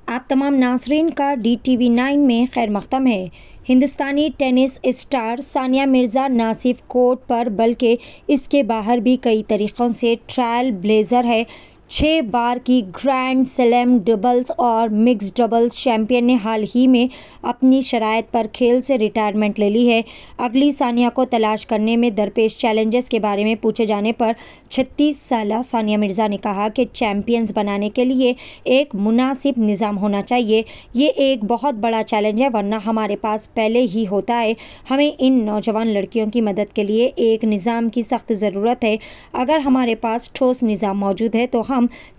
आप तमाम नाज़रीन का DTV9 में खैर मक़दम है। हिंदुस्तानी टेनिस स्टार सानिया मिर्ज़ा न सिर्फ कोर्ट पर बल्कि इसके बाहर भी कई तरीक़ों से ट्रायल ब्लेज़र है। 6 बार की ग्रैंड स्लैम डबल्स और मिक्स डबल्स चैंपियन ने हाल ही में अपनी शराइत पर खेल से रिटायरमेंट ले ली है। अगली सानिया को तलाश करने में दरपेश चैलेंजेस के बारे में पूछे जाने पर 36 साला सानिया मिर्ज़ा ने कहा कि चैंपियंस बनाने के लिए एक मुनासिब निज़ाम होना चाहिए। ये एक बहुत बड़ा चैलेंज है, वरना हमारे पास पहले ही होता है। हमें इन नौजवान लड़कियों की मदद के लिए एक निज़ाम की सख्त ज़रूरत है। अगर हमारे पास ठोस निज़ाम मौजूद है तो हम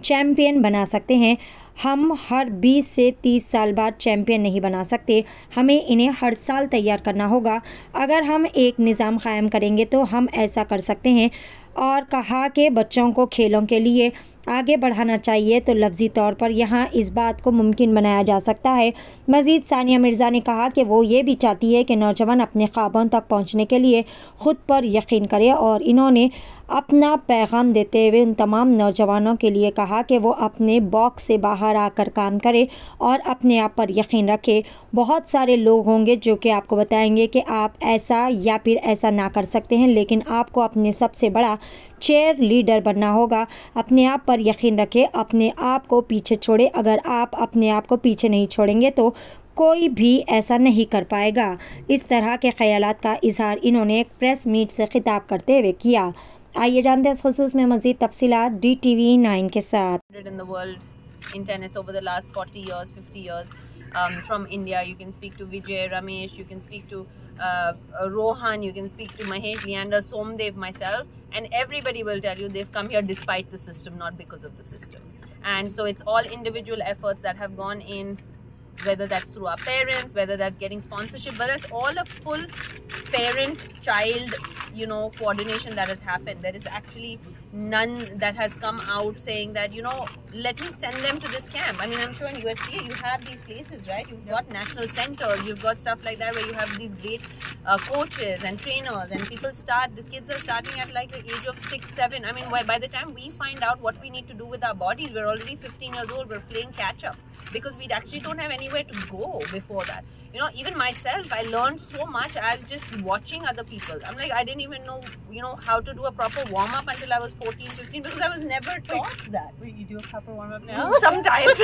चैंपियन बना सकते हैं। हम हर 20 से 30 साल बाद चैंपियन नहीं बना सकते, हमें इन्हें हर साल तैयार करना होगा। अगर हम एक निज़ाम कायम करेंगे तो हम ऐसा कर सकते हैं। और कहा कि बच्चों को खेलों के लिए आगे बढ़ाना चाहिए तो लफ्ज़ी तौर पर यहाँ इस बात को मुमकिन बनाया जा सकता है। मज़ीद सानिया मिर्ज़ा ने कहा कि वो ये भी चाहती है कि नौजवान अपने ख्वाबों तक पहुँचने के लिए ख़ुद पर यकीन करे, और इन्होंने अपना पैगाम देते हुए उन तमाम नौजवानों के लिए कहा कि वो अपने बॉक्स से बाहर आकर काम करें और अपने आप पर यकीन रखें। बहुत सारे लोग होंगे जो कि आपको बताएंगे कि आप ऐसा या फिर ऐसा ना कर सकते हैं, लेकिन आपको अपने सबसे बड़ा चेयर लीडर बनना होगा। अपने आप पर यकीन रखें, अपने आप को पीछे छोड़े। अगर आप अपने आप को पीछे नहीं छोड़ेंगे तो कोई भी ऐसा नहीं कर पाएगा। इस तरह के ख्यालात का इजहार इन्होंने एक प्रेस मीट से खिताब करते हुए किया। आइए जानते हैं इस खुसूस में मज़ीद तफसीलात DTV9 के साथ। In the world in tennis over the last 40 years, 50 years, from India, you can speak to Vijay, Ramesh, you can speak to Rohan, you can speak to Mahesh, Leander, Somdev, myself, and everybody will tell you they've come here despite the system, not because of the system. And so it's all individual efforts that have gone in, whether that's through our parents, whether that's getting sponsorship, but that's all a full parent-child, coordination that has happened. There is actually none that has come out saying that, let me send them to this camp. I mean, I'm sure in USTA you have these places, right? You've got national centers, you've got stuff like that where you have these great coaches and trainers, and the kids are starting at like the age of 6, 7. I mean, by the time we find out what we need to do with our bodies, we're already 15 years old, we're playing catch up because we actually don't have anywhere to go before that. Even myself, I learned so much as just watching other people. I'm like, I didn't even know, how to do a proper warm-up until I was 14, 15 because I was never taught that. Wait, you do a proper warm-up now? Sometimes.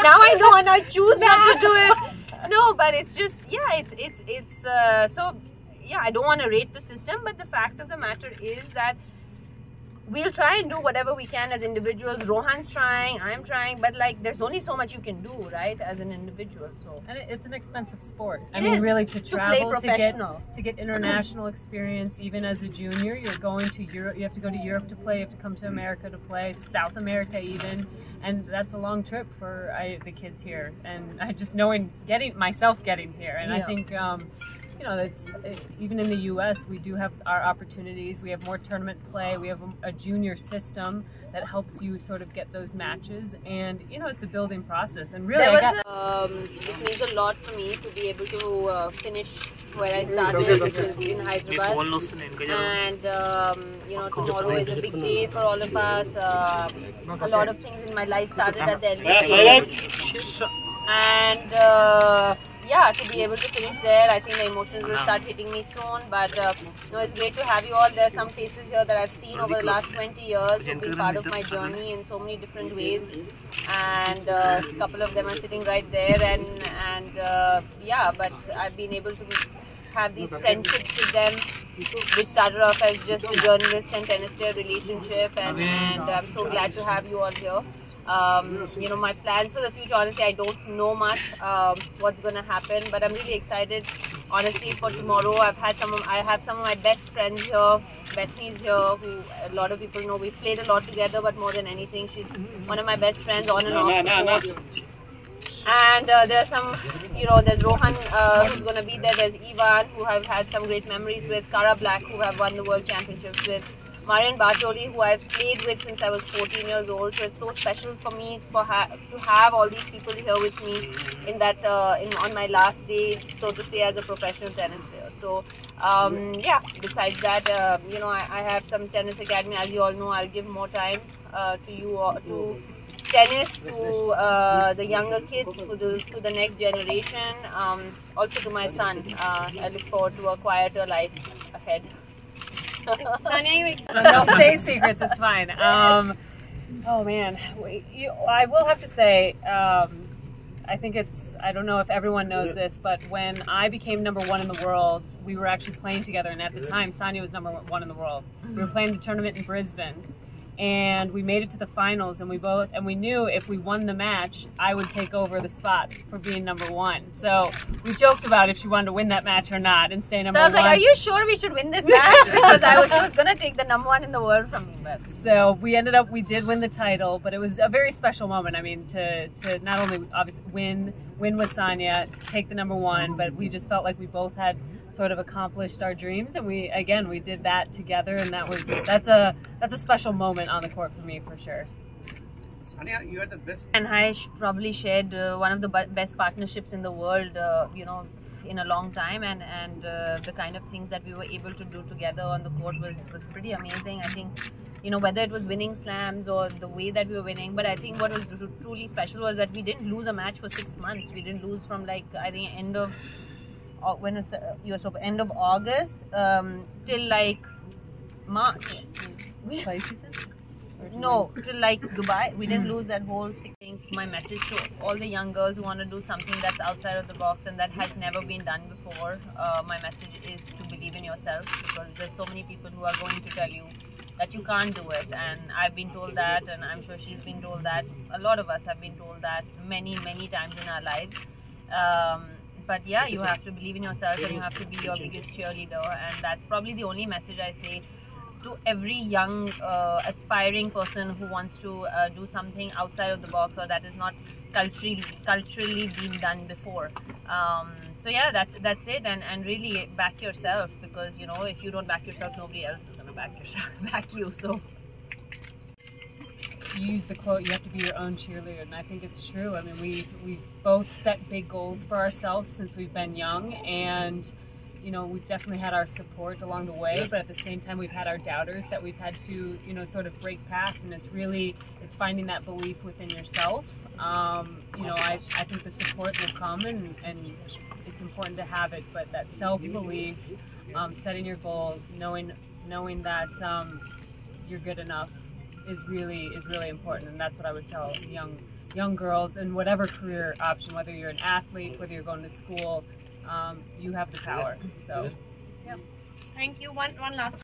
Now I know and I choose not to do it. No, but it's just, I don't want to rate the system, but the fact of the matter is that we'll try and do whatever we can as individuals. Rohan's trying, I'm trying, but there's only so much you can do, right, as an individual. So, and it's an expensive sport. I mean, really, to travel, to get international experience, even as a junior, you're going to Europe. You have to go to Europe to play. You have to come to America to play, South America even, and that's a long trip for the kids here. And I just knowing getting here, and I think. That's even in the U.S. we do have our opportunities. We have more tournament play. We have a junior system that helps you sort of get those matches, and it's a building process. And really, this means a lot for me to be able to finish where I started, which was in Hyderabad. And tomorrow is a big day for all of us. A lot of things in my life started at the LVC, and to be able to finish there, I think the emotions will start hitting me soon. But it's great to have you all. There are some faces here that I've seen over the last 20 years who've been part of my journey in so many different ways, and a couple of them are sitting right there. But I've been able to have these friendships with them, which started off as just a journalist and tennis player relationship, and I'm so glad to have you all here. My plans for the future, honestly, I don't know much what's going to happen, but I'm really excited, honestly, for tomorrow. I have some of my best friends here. Bethany's here, who a lot of people know. We've played a lot together, but more than anything, she's one of my best friends on and off the court. And there are some, there's Rohan who's going to be there. There's Ivan, who I've had some great memories with. Kara Black, who have won the World Championships with. Marian Bartoli, who I've played with since I was 14 years old. So it's so special for me to have all these people here with me on my last day, so to say, as a professional tennis player. So besides that, I have some tennis academy. As you all know, I'll give more time to you all, to tennis to the younger kids, to the next generation, also to my son. I look forward to a quieter life ahead. Sania, you excited? No, stay secrets, it's fine. Oh man, I will have to say, I think I don't know if everyone knows this, but when I became #1 in the world, we were actually playing together, and at the time, Sania was #1 in the world. We were playing the tournament in Brisbane, and we made it to the finals, and we knew if we won the match, I would take over the spot for being #1. So we joked about if she wanted to win that match or not and stay #1. So I was like, are you sure we should win this match? Because she was going to take the #1 in the world from me. But so we did win the title, but it was a very special moment. I mean, to not only obviously win with Sania, take the #1, but we just felt like we both had sort of accomplished our dreams, and we did that together, and that's a special moment on the court for me, for sure. Sania, you are the best. And I probably shared one of the best partnerships in the world, in a long time, and the kind of things that we were able to do together on the court was pretty amazing. I think, whether it was winning slams or the way that we were winning, but I think what was truly special was that we didn't lose a match for 6 months. We didn't lose from I think end of end of August till March. No, till Dubai. We didn't lose that whole thing. My message to all the young girls who want to do something that's outside of the box and that has never been done before, my message is to believe in yourself, because there's so many people who are going to tell you that you can't do it, and I've been told that, and I'm sure she's been told that. A lot of us have been told that many times in our lives. But yeah, you have to believe in yourself, and you have to be your biggest cheerleader, and that's probably the only message I say to every young aspiring person who wants to do something outside of the box, or that is not culturally been done before. So yeah, that's it, and really back yourself, because if you don't back yourself, nobody else is gonna back you. So you use the quote, you have to be your own cheerleader, and I think it's true. I mean, we've both set big goals for ourselves since we've been young, and we've definitely had our support along the way, but at the same time we've had our doubters that we've had to sort of break past, and it's finding that belief within yourself. I think the support will come, and it's important to have it, but that self-belief, setting your goals, knowing that you're good enough is really important, and that's what I would tell young girls in whatever career option, whether you're an athlete, whether you're going to school, you have the power. So, yeah. Thank you. One last